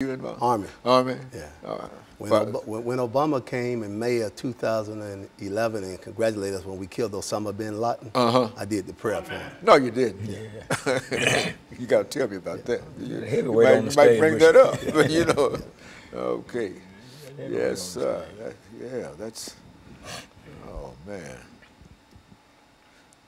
You involved? Army. Army? Yeah. When Obama came in May of 2011 and congratulated us when we killed Osama bin Laden, I did the prayer for him. No, you didn't. Yeah. You got to tell me about that. You might bring that up, but you know. Okay. Yes, yeah, that's, oh man.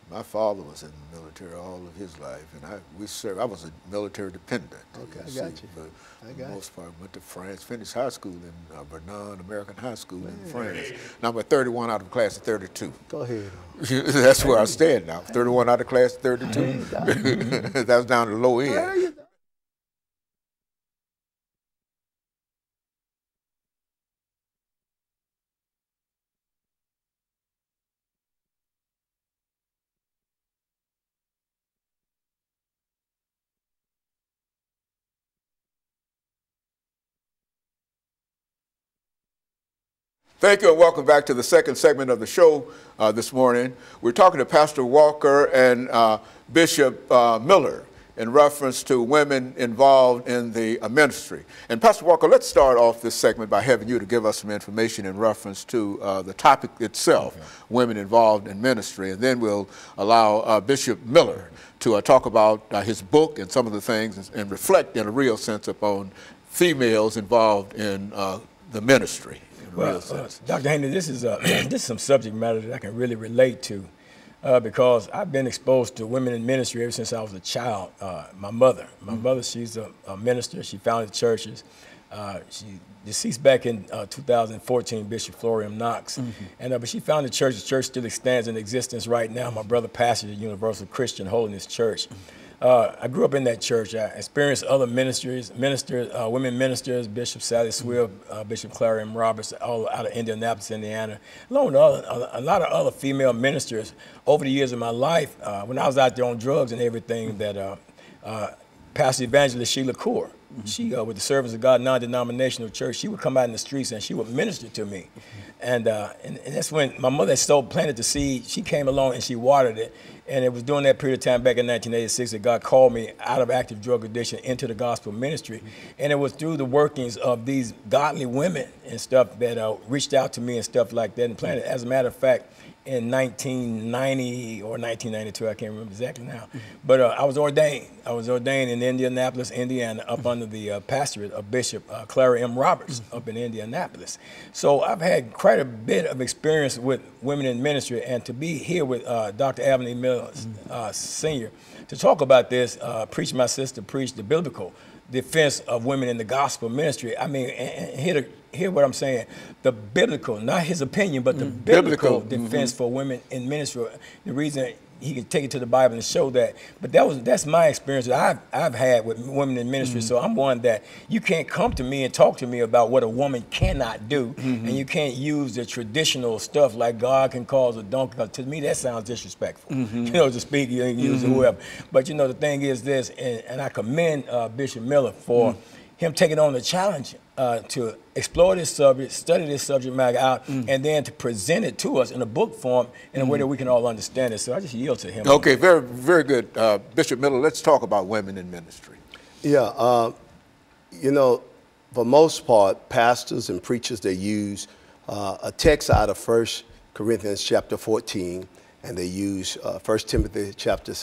My father was in the military all of his life, and I was a military dependent. Okay, I got you. But for the most part, went to France, finished high school in Vernon American High School in France. Number 31 out of class of 32. Go ahead. That's where I stand now. 31 out of class of 32. That was down to the low end. Thank you and welcome back to the second segment of the show this morning. We're talking to Pastor Walker and Bishop Miller in reference to women involved in the ministry. And Pastor Walker, let's start off this segment by having you to give us some information in reference to the topic itself, women involved in ministry. And then we'll allow Bishop Miller to talk about his book and some of the things and reflect in a real sense upon females involved in the ministry. Well, Dr. Haney, this is some subject matter that I can really relate to because I've been exposed to women in ministry ever since I was a child. My mother, she's a minister. She founded churches. She deceased back in 2014, Bishop Florian Knox. But she founded churches. The church still stands in existence right now. My brother pastors the Universal Christian Holiness Church. I grew up in that church. I experienced other women ministers, Bishop Sally Swift, Bishop Clara M. Roberts, all out of Indianapolis, Indiana, along with a lot of other female ministers over the years of my life. When I was out there on drugs and everything, that Pastor Evangelist Sheila Kaur, she, with the Servants of God non-denominational church, she would come out in the streets and she would minister to me. And that's when my mother planted the seed. She came along and she watered it. And it was during that period of time back in 1986 that God called me out of active drug addiction into the gospel ministry. And it was through the workings of these godly women and stuff that reached out to me and stuff like that and planted. As a matter of fact, in 1990 or 1992, I can't remember exactly now. But I was ordained. I was ordained in Indianapolis, Indiana, up under the pastorate of Bishop Clara M. Roberts up in Indianapolis. So I've had quite a bit of experience with women in ministry, and to be here with Dr. AMiller9 Sr. to talk about this, preach my sister, preach the biblical defense of women in the gospel ministry. I mean, and hear what I'm saying. The biblical, not his opinion, but the biblical defense for women in ministry. The reason he can take it to the Bible and show that. But that's my experience that I've had with women in ministry. So I'm one that you can't come to me and talk to me about what a woman cannot do, and you can't use the traditional stuff like God can cause a donkey. To me, that sounds disrespectful. You know, to speak, you can use whoever. But you know, the thing is this, and I commend Bishop Miller for him taking on the challenge to explore this subject, study this subject matter out, and then to present it to us in a book form in a way that we can all understand it. So I just yield to him. Okay, very, very good. Bishop Miller, let's talk about women in ministry. Yeah, you know, for most part, pastors and preachers, they use a text out of 1 Corinthians chapter 14, and they use 1 Timothy chapter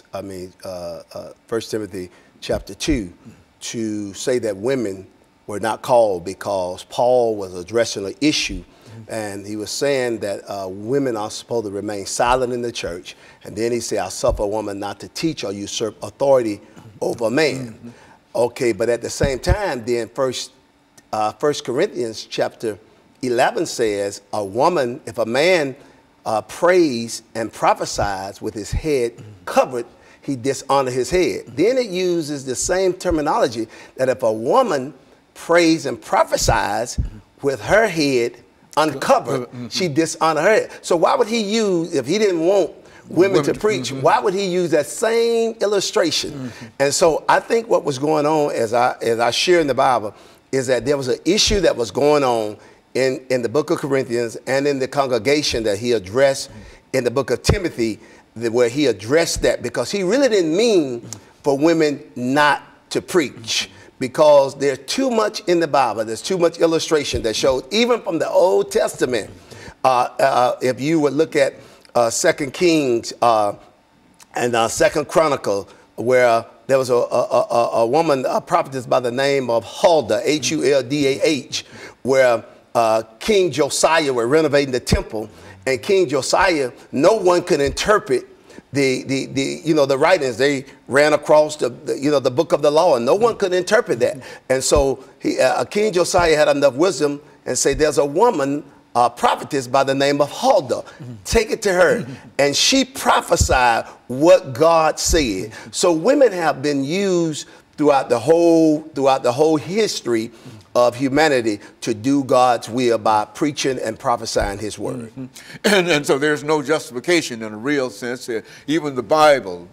2 to say that women were not called, because Paul was addressing an issue, and he was saying that women are supposed to remain silent in the church. And then he said, I suffer a woman not to teach or usurp authority over a man. Okay, but at the same time, then 1 Corinthians chapter 11 says, a woman, if a man prays and prophesies with his head covered, he dishonors his head. Then it uses the same terminology that if a woman prays and prophesies with her head uncovered, she dishonors her head. So why would he use, if he didn't want women to preach, why would he use that same illustration? And so I think what was going on, as I share in the Bible, is that there was an issue that was going on in the book of Corinthians and in the congregation that he addressed in the book of Timothy, where he addressed that, because he really didn't mean for women not to preach. because there's too much in the Bible. There's too much illustration that shows, even from the Old Testament. If you would look at 2 Kings and 2 Chronicle, where there was a woman, a prophetess by the name of Huldah, Huldah, where King Josiah were renovating the temple, and King Josiah, no one could interpret the writings. They ran across the book of the law, and no one could interpret that. And so King Josiah had enough wisdom and say, there's a woman, prophetess by the name of Huldah. Take it to her. And she prophesied what God said. So women have been used throughout the whole history of humanity to do God's will by preaching and prophesying his word. And so there's no justification in a real sense. Even the Bible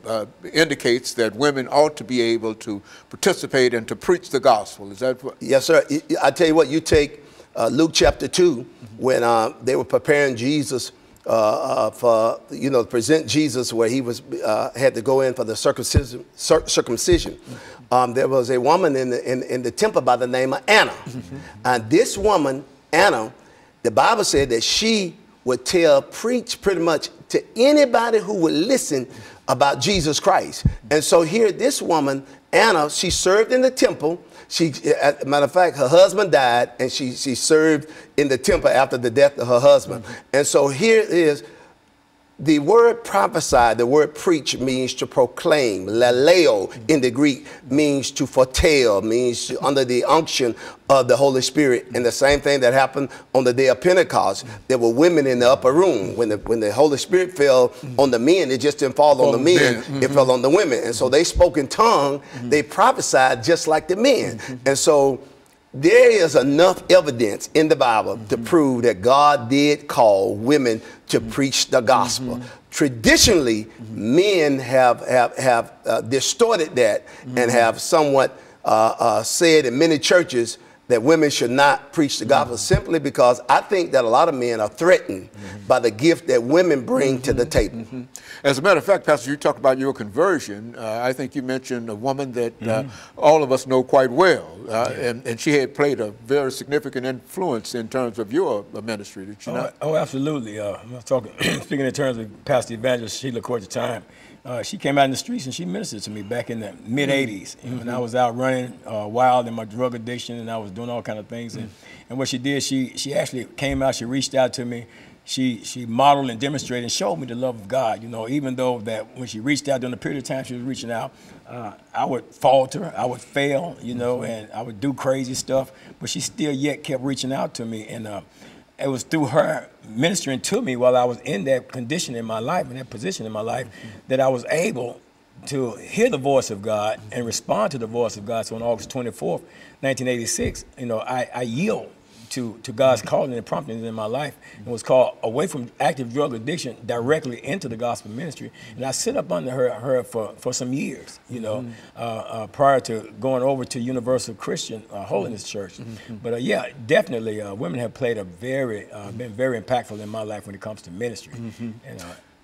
indicates that women ought to be able to participate and to preach the gospel. Is that what? Yes, sir. I tell you what, you take Luke chapter 2, when they were preparing Jesus for, present Jesus, where he was had to go in for the circumcision. There was a woman in the temple by the name of Anna. And this woman, Anna, the Bible said that she would preach pretty much to anybody who would listen about Jesus Christ. And so here, this woman, Anna, she served in the temple. As a matter of fact, her husband died, and she served in the temple after the death of her husband. And so here is the word prophesy, the word preach means to proclaim. Laleo in the Greek means to foretell, means under the unction of the Holy Spirit. And the same thing that happened on the day of Pentecost. There were women in the upper room. When the Holy Spirit fell on the men, it just didn't fall on the men, it fell on the women. And so they spoke in tongue, they prophesied just like the men. And so there is enough evidence in the Bible to prove that God did call women to preach the gospel. Traditionally, men have distorted that and have somewhat said in many churches that women should not preach the gospel, simply because I think that a lot of men are threatened by the gift that women bring to the table. As a matter of fact, Pastor, you talked about your conversion. I think you mentioned a woman that all of us know quite well, and she had played a very significant influence in terms of your ministry, did she not? Oh, absolutely. I'm talking, speaking in terms of Pastor Evangelist Sheila Court Time. She came out in the streets and she ministered to me back in the mid-'80s. And I was out running wild in my drug addiction, and I was doing all kind of things. And what she did, she actually came out, she reached out to me. She modeled and demonstrated and showed me the love of God. Even though that when she reached out during the period of time she was reaching out, I would falter, I would fail, and I would do crazy stuff. But she still yet kept reaching out to me. And it was through her ministering to me while I was in that condition in my life, in that position in my life, that I was able to hear the voice of God and respond to the voice of God. So on August 24th, 1986, I yield to God's calling and prompting in my life. It was called away from active drug addiction directly into the gospel ministry. And I sit up under her for some years, prior to going over to Universal Christian Holiness Church. But yeah, definitely women have played been very impactful in my life when it comes to ministry.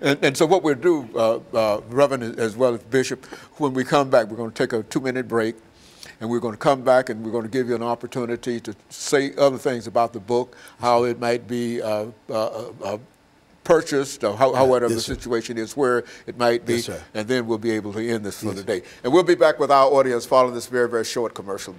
And so what we'll do, Reverend, as well as Bishop, when we come back, we're going to take a 2-minute break. And we're going to come back and we're going to give you an opportunity to say other things about the book, how it might be purchased, or however the situation is, where it might be, and then we'll be able to end this for the day. And we'll be back with our audience following this very, very short commercial.